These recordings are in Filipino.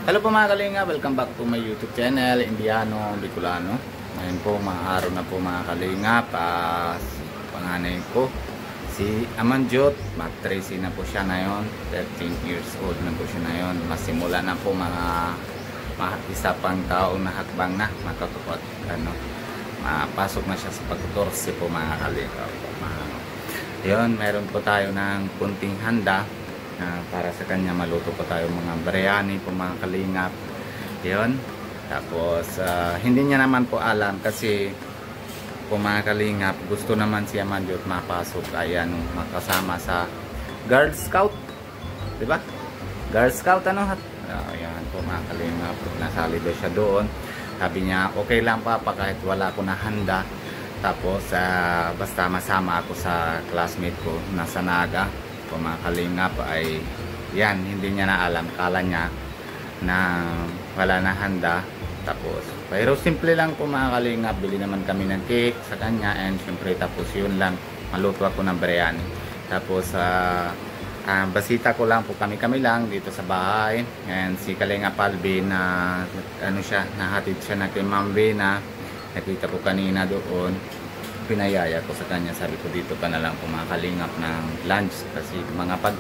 Hello po mga kalinga, welcome back to my YouTube channel, Indiano Bicolano. Ngayon po, mga araw na po mga kalinga, panganay ko, si Amanjot, mag-tracy na po siya ngayon, 13 years old na po siya ngayon. Masimula na po mga isa pang taong nahakbang na, makakapot, mapasok na siya sa pag-14 po mga kalinga. Yun, meron po tayo ng kunting handa. Para sa kanya maluto po tayo mga biryani po mga kalingap. Yun. Tapos hindi niya naman po alam kasi po mga kalingap, gusto naman si Amanjot mapasok ay makasama sa Girl Scout, di ba? Girl Scout ayan po mga kalingap, nasali daw siya doon. Sabi niya okay lang papa kahit wala ko na handa. Tapos basta masama ako sa classmate ko nasa Naga. Mga kalingap ay yan, hindi niya na alam, kala niya na wala na handa. Tapos pero simple lang po mga kalingap, bili naman kami ng cake sa kanya and syempre tapos yun lang, maluto ako ng biryani. Tapos basita ko lang po, kami lang dito sa bahay. And si Kalingap Alvin na nahatid siya na kay Ma'am Vena, nakita ko kanina doon, pinayaya ko sa kanya, sabi ko dito pa na lang po mga kalingap ng lunch kasi mga pag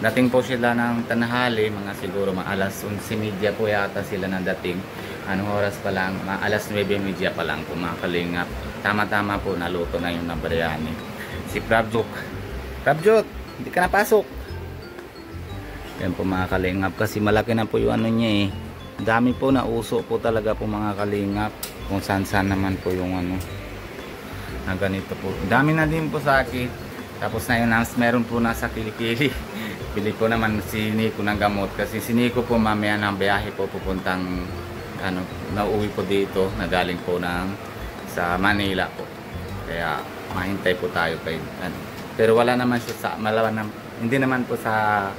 dating po sila ng tanghali, mga siguro mga alas 11:30 po yata sila na dating. Anong oras pa lang, mga alas 9:30 pa lang po mga kalingap, tama po naluto na yung biryani. Si Prabjot, hindi ka napasok. Yan po mga kalingap, kasi malaki na po yung niya dami po na uso po talaga po mga kalingap, kung saan naman po yung na ganito po. Dami na din po sa akin. Tapos na yun, meron po na sa kilikili. Bili po naman si Nico ng gamot kasi si Nico po mamaya ng biyahe po pupuntang nauwi po dito, nagaling po sa Manila po. Kaya mahintay po tayo kay pero wala naman siya hindi naman po sa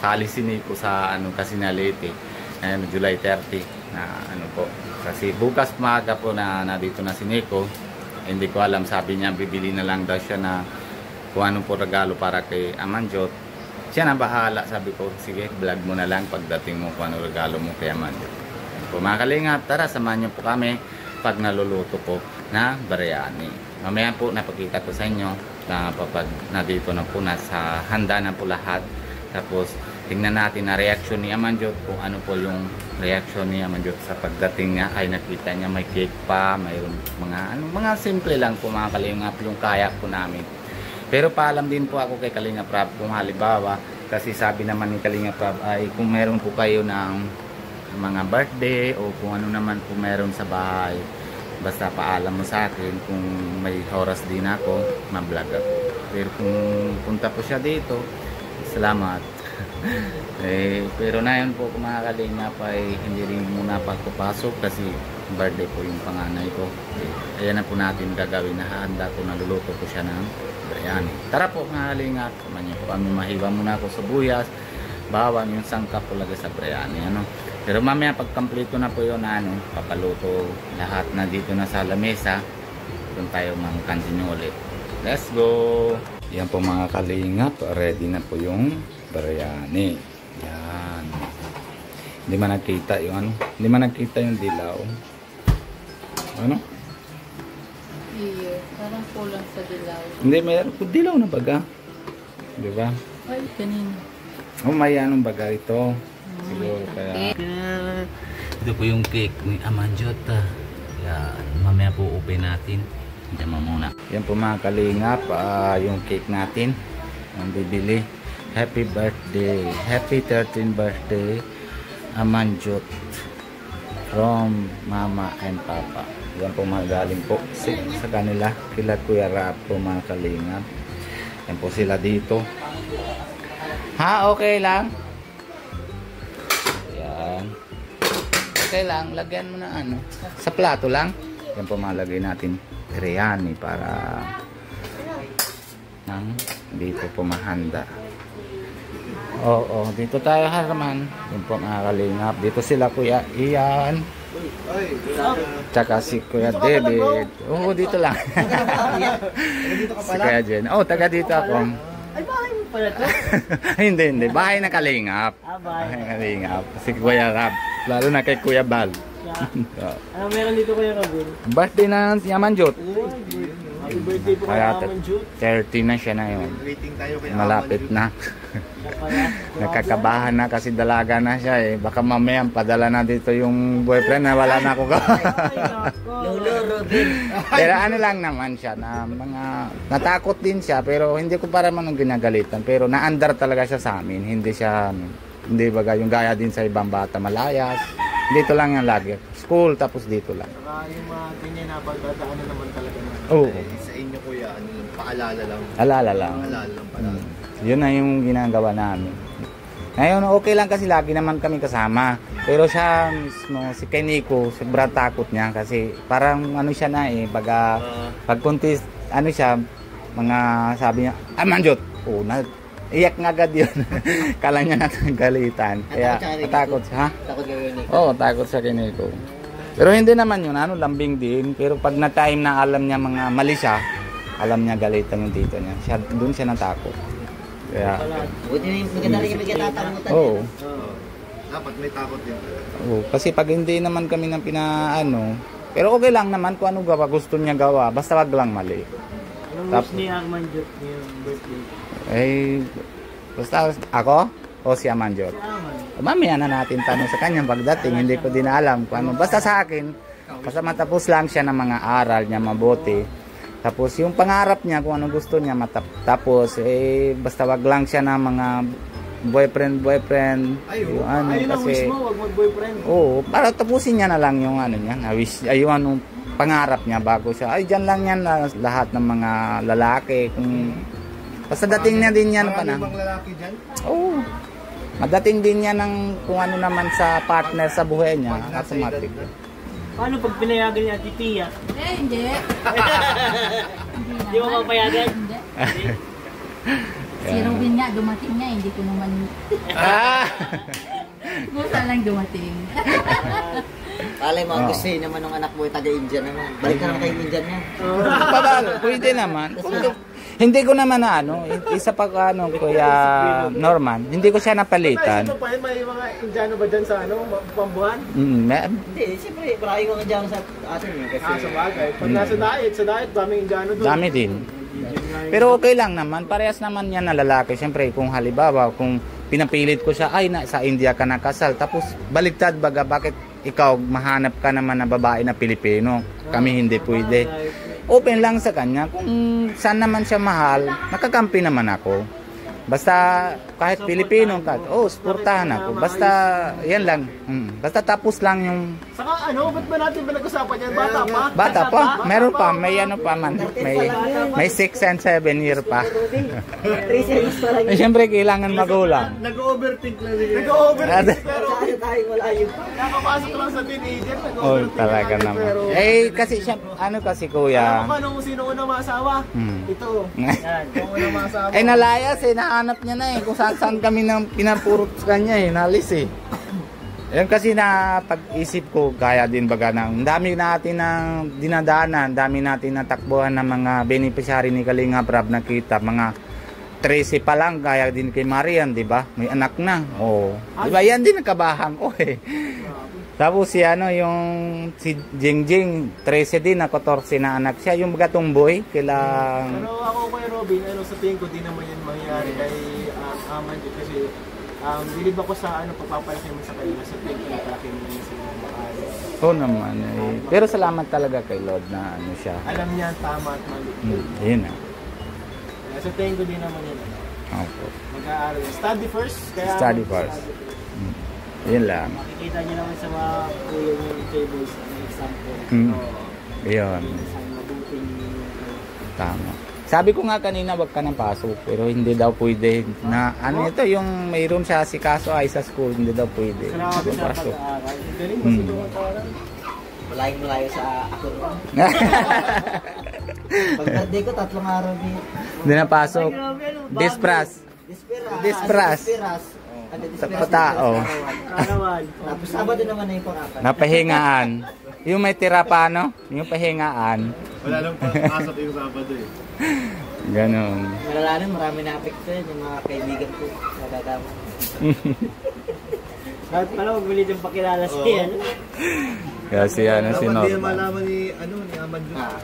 alis si Nico sa kasi na late July 30 na po. Kasi bukas maaga po na dito na si Nico. Hindi ko alam, sabi niya bibili na lang daw siya na kung anong po regalo para kay Amanjot. Siya na bahala, sabi ko sige vlog mo na lang pagdating mo kung anong regalo mo kay Amanjot. Po mga kalingap, tara samahan niyo po kami pag naluluto po na biryani. Mamaya po napakita ko sa inyo na pag nandito na po nasa handa na po lahat. Tapos tingnan natin na reaction ni Amanjot, kung ano po yung reaction ni Amanjot sa pagdating niya. Ay nakita niya may cake pa, mayroon mga simple lang po mga kalingap yung kaya po namin. Pero paalam din po ako kay Kalingap Rab kung halimbawa, kasi sabi naman ni Kalingap Rab ay kung meron po kayo ng mga birthday o kung ano naman po meron sa bahay, basta paalam mo sa akin kung may oras din ako, ma-vlog ako. Pero kung punta po siya dito, salamat. Pero na yun po mga kalingap ay hindi rin muna pagpapasok kasi birthday po yung panganay ko. Ayan na po natin gagawin na handa ko, naluluto ko siya ng biryani. Tara po mga kalingap, kumanyo po kami, mahiwa muna ako sa buyas, bawang, yung sangkap po lagay sa biryani. Pero mamaya pag kompleto na po yun papaluto lahat na dito na sa lamesa, doon tayo mag-continue ulit. Let's go! Yan po mga kalingap, ready na po yung biryani. Yan. Hindi man nakita yung hindi man nakita yung dilaw. Iyo, parang kulang sa dilaw. Hindi, mayroon po dilaw na baga. Di ba? Ay, kanina. May anong baga ito. Siguro kaya. Ito po yung cake ni Amanjot. Yan. Mamaya po open natin. Diyan muna. Yan po mga kalingap, yung cake natin ang bibili. Happy birthday, happy 13th birthday Amanjot from Mama and Papa. Yan po magaling po sa kanila, kila Kuya Rab po mga kalingap. Yan po sila dito. Okay lang. Yan. Okay lang, lagyan mo na sa plato lang. Yan po malagay natin biryani para dito po mahanda. Dito tayo haraman. Yung po mga kalingap. Dito sila Kuya Ian. Tsaka si Kuya David. Dito lang. Si Kuya Jen. Taga dito ako. Ay, bahay mo pala to? Hindi. Bahay na Kalingap. Bahay. Bahay na Kalingap. Si Kuya Rab. Lalo na kay Kuya Bal. Ano meron dito Kuya Robin? Birthday na si Amanjot. Happy birthday po kay Kaya Amanjut. 30 na siya na yun. Waiting tayo kay Malapit na. Nakakabahan na kasi dalaga na siya eh. Baka mamaya padala na dito yung boyfriend na wala na ako. Lolo Robin. Pero ano lang naman siya na mga natakot din siya pero hindi ko para man ginagalitan pero naandar talaga siya sa amin. Hindi siya hindi baga yung gaya din sa ibang bata malayas. Dito lang yan lagi. School tapos dito lang. Saka yung mga ganyan na pagdadaanan naman talaga na. Oo. Sa inyo kuya, ano yun, paalala lang. Alala lang. Paalala lang pala. Yun na yung ginagawa namin. Ngayon okay lang kasi lagi naman kami kasama. Pero siya mismo, si Keniko, sobrang takot niya kasi parang ano siya na eh, baga pag contest, ano siya, mga sabi niya, Amanjot! Oo, iyak nga agad yun. Kala niya natin galitan. Kaya takot siya. Ha? Takot ka yun. Oo, takot sa Keniko. Pero hindi naman yun, ano, lambing din. Pero pag na-time na alam niya mga mali siya, alam niya galitan yung tito niya. Doon siya natakot. Kaya, Buti na yung maganda rin yung magkatatamutan. oo. Dapat may takot din talaga. Oo, kasi pag hindi naman kami ng pinaano, pero okay lang naman kung ano gawa, gusto niya gawa, basta wag lang mali. Anong wish ni Amanjut ngayong birthday? Eh, basta ako o si Amanjot. Si Aman. Mamaya na natin tanong sa kanya pagdating, hindi ko din alam kung ano. Basta sa akin, basta matapos lang siya ng mga aral niya mabuti. Tapos yung pangarap niya kung ano gusto niya tapos eh basta wag lang siya ng mga boyfriend yung ano Ayun ang wish kasi mo, wag mag-boyfriend. oo, para tapusin niya na lang yung ano niya, na wish ay yung anong pangarap niya bago siya. Ay diyan lang yan lahat ng mga lalaki kung basta dating niya din yan pa na. Maraming lalaki dyan. Oo. Madating din yan ng kung ano naman sa partner sa buhay niya, Pag nasa automatic. edad na. Paano pag pinayagan niya Ate Pia? Hindi. Di mo papayagan? Hindi. Si Robin nga, dumating nga, hindi ko naman... Ah! Buta lang dumating. Alay mo, gusto naman ng anak mo yung taga-India naman. Balik ka naman kay Indian niya. Pabalo, pwede naman. Hindi ko naman na ano, isa pa ano, Kuya Norman, hindi ko siya napalitan. Ano pa yun? May mga Indiano ba dyan sa ano, pambuhan? Hindi, siyempre, marami ko Indiano sa atin eh. Kasi, Sa bagay. Pag nasa diet, daming Indiano doon. Dami din. Pero okay lang naman, parehas naman yan na lalaki. Siyempre, kung halimbawa, kung pinapilit ko siya, ay, sa India ka nakasal. Tapos, baliktad baga, bakit ikaw mahanap ka naman na babae na Pilipino? Kami hindi pwede. Open lang sa kanya. Kung saan naman siya mahal, nakakampi naman ako. Basta kahit Pilipino ka, suportahan ako. Basta, yan lang. Basta tapos lang yung... Saka ano, ba't ba natin pinag-usapan yan? Bata pa? Bata pa, meron pa, may ano pa man. May 6 and 7 year pa. 3 seconds pa lang Eh, siyempre, kailangan magulang. Nag-overthink lang din. Nag-overthink pero Saan tayo malayo pa? nakapasok lang sa teenager. Oh, Nag-overthink talaga lang naman. pero... Eh, kasi siya, ano kasi kuya. Alam mo ba nung sino unang masawa? Ito. Yan, yung unang masawa. Eh, nalayas eh, nahanap niya na eh. Kung saan kami nang pinapurot sa kanya eh, nalis eh. Yan kasi na pag-isip ko, kaya din baga na, dami natin ng dinadaanan, dami natin natakbuhan ng mga beneficiary ni Kalinga Prab nakita, mga 13 pa lang, kaya din kay Marian, di ba? May anak na. Oh. Di ba? Yan din nakabahan ko eh. Tapos si ano, yung si Jingjing, 13 din na 14 na anak siya. Yung baga tumboy, kailang... Pero ako kay Robin, sa tingin ko, di naman yan mangyayari kay Amanjut kasi bilib ako sa pagpapalaki mo sa kanila sa tingin ko napalaki mo yun sa mga bakali. Oo naman eh. Pero salamat talaga kay Lord na ano siya. Alam niya ang tama at mali. Yun na. Kaya sa tingin ko din naman yan. Opo. Mag-aaral. Study first. Kaya Study first. Yun lang. Makikita niyo naman sa mga kuya niyo yung tables, ang example. Yun. Sa mabuting Tama. Sabi ko nga kanina wag ka nang pasok pero hindi daw pwede na ano ito yung mayroon siya si kaso ay sa school hindi daw pwede. Grabe sa Pasok. pag-aaral. Galing mo sa pag-aaral. malayo sa ako. Pag birthday ko, 3 araw din. Hindi na pasok. Dispras. Disperas. Sa tao. Karawan. Tapos Sabado naman na yung pang-apat. Napahingaan. Yung may tira pa no? Yung pahingaan. Wala lang pasok yung Sabado eh. Ganon. Malalaman, marami na apekto yan, yung mga kaibigan ko. Nadadama. Dapat pala magbili ng pakilala Oo. siya. Ano? Kaya si ano si Dapat di Norman. malaman ni Aman Diyos.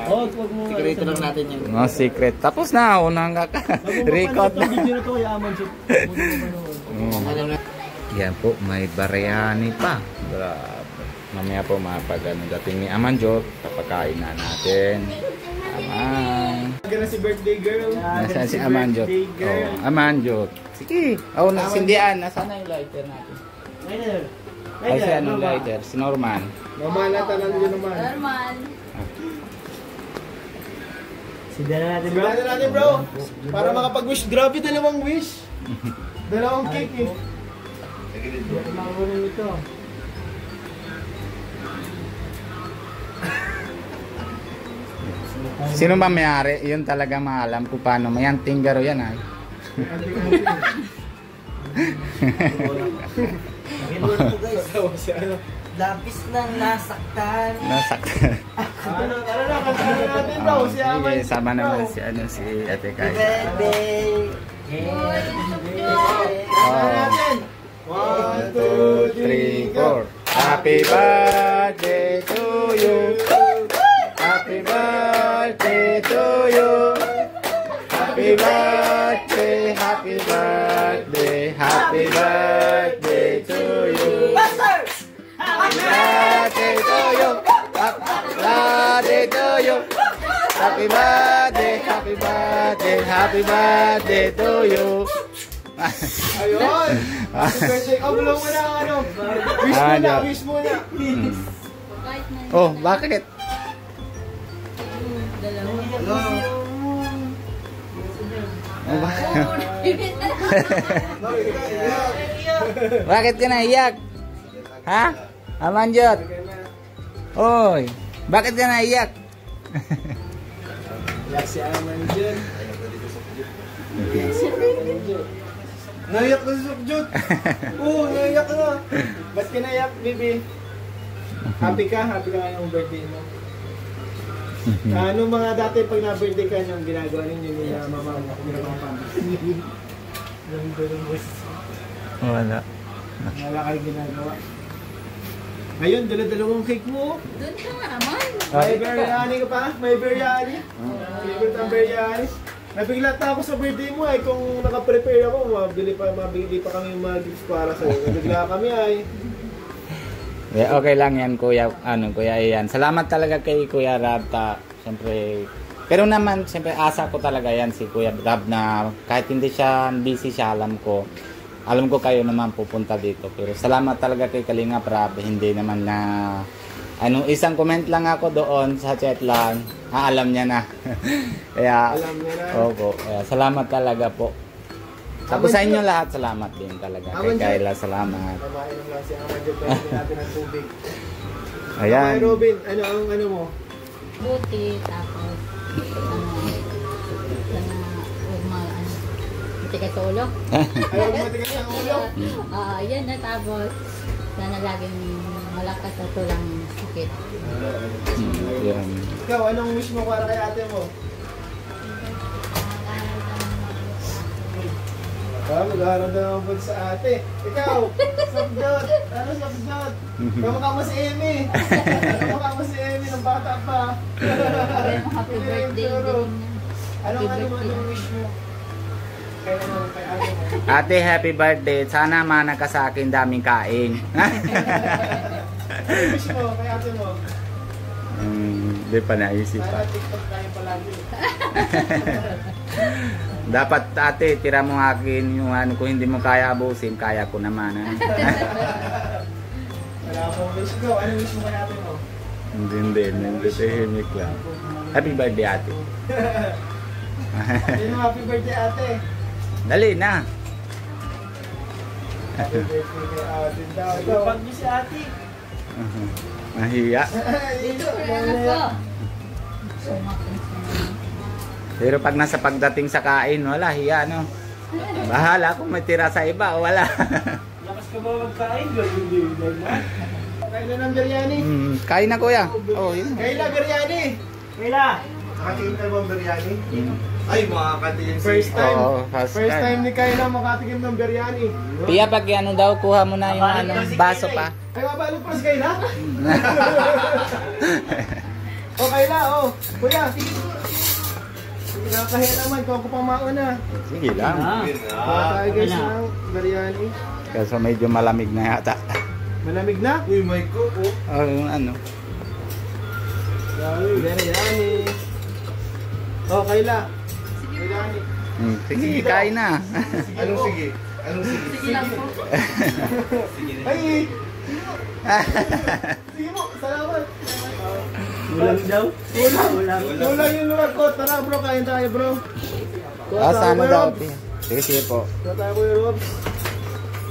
Huwag mo. Sikreto lang natin yun. No secret. Tapos na, unang ka. Record na. Ang video na to kay Aman Jut. Ano na? Yan po, may biryani pa. Grabe. Mamaya po mapag dating ni Amanjot, papakain na natin. Aman. Gana si birthday girl. Nasaan si Amanjot? Oh, Amanjot. Sige. Oh, nasindihan. Nasaan na yung lighter natin? Lighter. Ay, si ano lighter? Si Norman. Mama na tanan yun naman. Normal. Sindihan natin bro. Para makapag-wish. Grabe, dalawang wish. Dalawang cake eh. Makakunin ito. Sino ba may-ari? Yun talaga maalam kung paano. Mayan, tinggaro yan ay. Labis nang nasaktan. Nasaktan. Ano na, kantahan natin daw. Si Aman. Sige, sama naman si, ano, si Ate Kai. Birthday. Kantahan natin. 1, 2, 3, 4. Happy birthday to you. Happy birthday to you. Happy birthday, happy birthday, happy birthday to you. Happy birthday to you. Happy birthday to you. Happy birthday, happy birthday, happy birthday to you. Ayun! Happy birthday! Oh, bulong mo na ang ano. Wish Ah, muna, yeah. wish muna. Kahit na Oh, bakit? dalawa. Oh, bakit ka naiyak? Ha? Amanjot? Oy, bakit ka naiyak? Yak si Aman dyan. Naiyak na si Sukjut. Oo, naiyak na. Ba't ka naiyak, baby? Happy ka ngayong birthday mo. Ano mga dati pag na-birthday ka niyong ginagawa ninyo nila mama mo? Yung dalawang Wala. wala kayong ginagawa. Ngayon, dala-dalawang cake mo. Doon ka naman. May biryani ka pa? May biryani? Favorite ang biryani? Nabigla ta ako sa birthday mo ay kung naka-prepare ako, mabili pa kami mga gifts para sa'yo. Nabigla kami ay. Yeah, okay lang yan, Kuya, Kuya Ian. Salamat talaga kay Kuya Rab. Siyempre, pero naman, siyempre, asa ko talaga yan si Kuya Rab na kahit hindi siya busy siya, alam ko kayo naman pupunta dito. Pero salamat talaga kay Kalinga Rab. Hindi naman na, isang comment lang ako doon sa chat lang. Alam niya na. Kaya, Alam niya na. opo, kaya salamat talaga po. Tapos sa inyo lahat, salamat din talaga. Kay Aman, Kayla, salamat. Namainom lang si Aman dyan, pwede natin ng tubig. Ayan. Okay, Robin, ano mo? Buti, tapos, matigas sa ulo. Ayaw mo matigas ang ulo? Yan na, tapos, sana laging malakas at tulang sakit. Ayan. Ikaw, anong wish mo para kay ate mo? Mag-aaral na ako sa ate. Ikaw, Sabdot. Ano Sabdot? Kamukha mo si Amy. Kamukha mo si Amy ng bata pa. Happy birthday din. Anong wish mo? Kay ate mo. Ate, happy birthday. Sana mana ka sa akin daming kain. Anong wish mo kay ate mo? Hindi pa naisip Sana pa. TikTok tayo palagi. Dapat ate, tira mo akin yung kung hindi mo kaya abusin, kaya ko naman. Wala akong wish ko. Anong wish mo kay ate mo? Hindi, tahimik lang. Happy birthday ate. Ano happy birthday ate? Dali na. Happy birthday kay ate daw. Ikaw, pag si ate. Nahiya. Dito, Ano po? Sumakin sa Pero pag nasa pagdating sa kain, wala, hiya no. Bahala kung may tira sa iba o wala. lakas ka ba magkain? Hindi. Kain na ng biryani. Kain na kuya. Oh, yun. Kayla, biryani. Kayla. Nakatingin ka ba ang biryani? Ay, makakatiyan si... First time. Oo, First time ni Kayla makatikim ng biryani. Pia, pag ano daw, kuha mo na yung ano, baso pa. Ay, mabalik pa si Kayla? O Kayla, o. Kuya. Nakahiya naman kung ako pang mauna. Sige lang. Kuha tayo guys ng biryani. Kaso medyo malamig na yata. Malamig na? Uy, may kuko. Yung ano. Biryani. O Kayla. Biryani. Sige, kain na. Anong sige? Anong sige? Sige lang po. Ay! Sige mo, salamat. Ulam daw? Ulam yung luwag ko. Tara bro, kain tayo bro. Sa ano daw, Pia? Sige, sige po. Tara tayo Kuya Rob.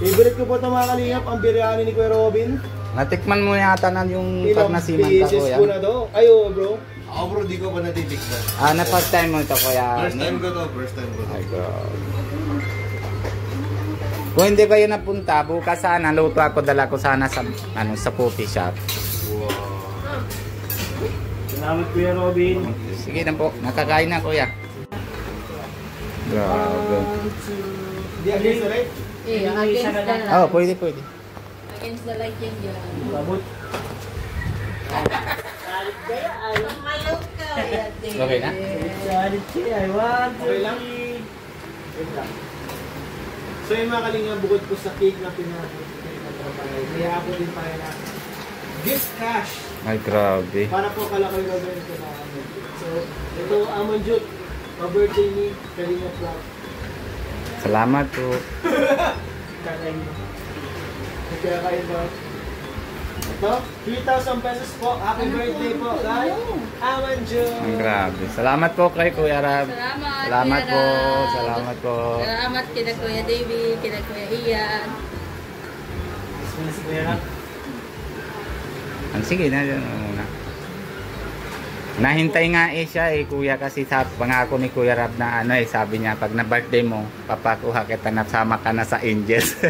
Favorite ko po ito mga kalingap, ang biryani ni Kuya Robin. Natikman mo yata na yung pag Ilang nasiman ka, pieces kuya. ko na to. Ayo bro. Ako bro, di ko pa natitikman. Na first time mo ito, kuya. First time ko to, first time ko to. Ay, God. Kung hindi kayo napunta, bukas sana, luto ako, dala ko sana sa, ano, sa coffee shop. Wow. Salamat Kuya Robin. Sige na po, nakakain na, kuya. Grabe. Di against the light? Eh, against the light. Oh, pwede, pwede. Against the light yan dyan. Babot. Okay na? Okay lang? Wait lang. So yung mga kalingap, bukod po sa cake na pinapapay, may ako din tayo na gift cash Ay, grabe. para po kalakay gagawin ito na Amon. So ito Amon Jut, pa-birthday ni Kalingap Rob. Salamat po. Kakain mo. Kakain mo. Ito, 3,000 pesos po. Happy birthday po, guys. Amon Jut. Ang grabe. Salamat po kay Kuya Rab. Salamat, Salamat Kuya po. Rab. Salamat po. Salamat kina Kuya David, kina Kuya Ian. Sige na, muna. Nahintay nga siya kuya, kasi sa pangako ni Kuya Rab na ano sabi niya pag na birthday mo, papakuha kita na sama ka na sa Angels.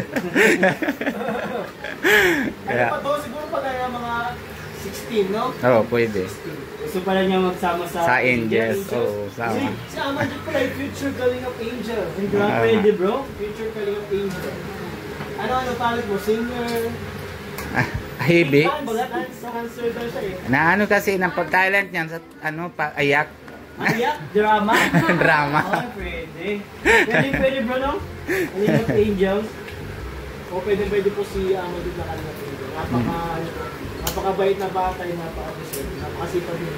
Ano pa to? Siguro pag mga 16, no? Oo, pwede. Gusto pala niya magsama Sa Angels. Oo, sama. Si Amon Jut pala yung future Kalingap Angel. Pwede bro. Future Kalingap Angel. Ano talent mo? Singer? Hibi. Sa cancer daw siya eh. Na ano kasi ng pag-talent niyan sa ano pa ayak. Ayak, drama. Drama. Oh, pwede. Pwede bro no? Kalingap Angels. O pwede po si Amon Jut na Kalingap Angel. Napakabait na bata, napaka-busy, napakasipag din.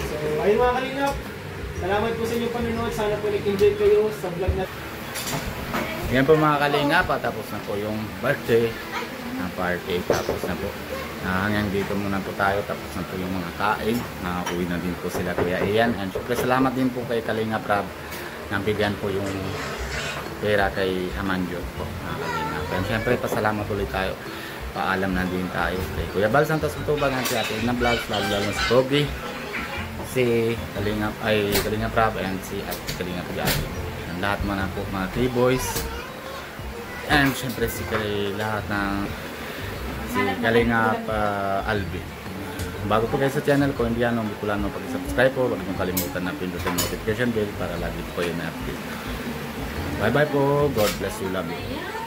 So, ayun mga Kalingap. Salamat po sa inyong panonood. Sana po nag-enjoy kayo sa vlog na. Yan po mga Kalingap, tapos na po yung birthday na party, tapos na po. Hanggang dito muna po tayo, tapos na po yung mga kain. Nakauwi na din po sila Kuya Ian. And syempre salamat din po kay Kalingap Rab. Nabigyan po yung pera kay Amanjo po mga Kalingap. And syempre pasalamat ulit tayo. Paalam na din tayo kay Kuya Bal Santos Utubang at si Ate Edna Vlogs, lalo na si Pogi, si Kalingap Rab, and si Ate Kalingap Jackie. Ang lahat mga po mga 3 boys. And syempre si lahat ng si Kalingap Albi. Bago po kayo sa channel ko, Indiano Bicolano, pag-subscribe po, huwag niyong kalimutan na pindutin notification bell para lagi po kayo na-update. Bye bye po. God bless you. Love you.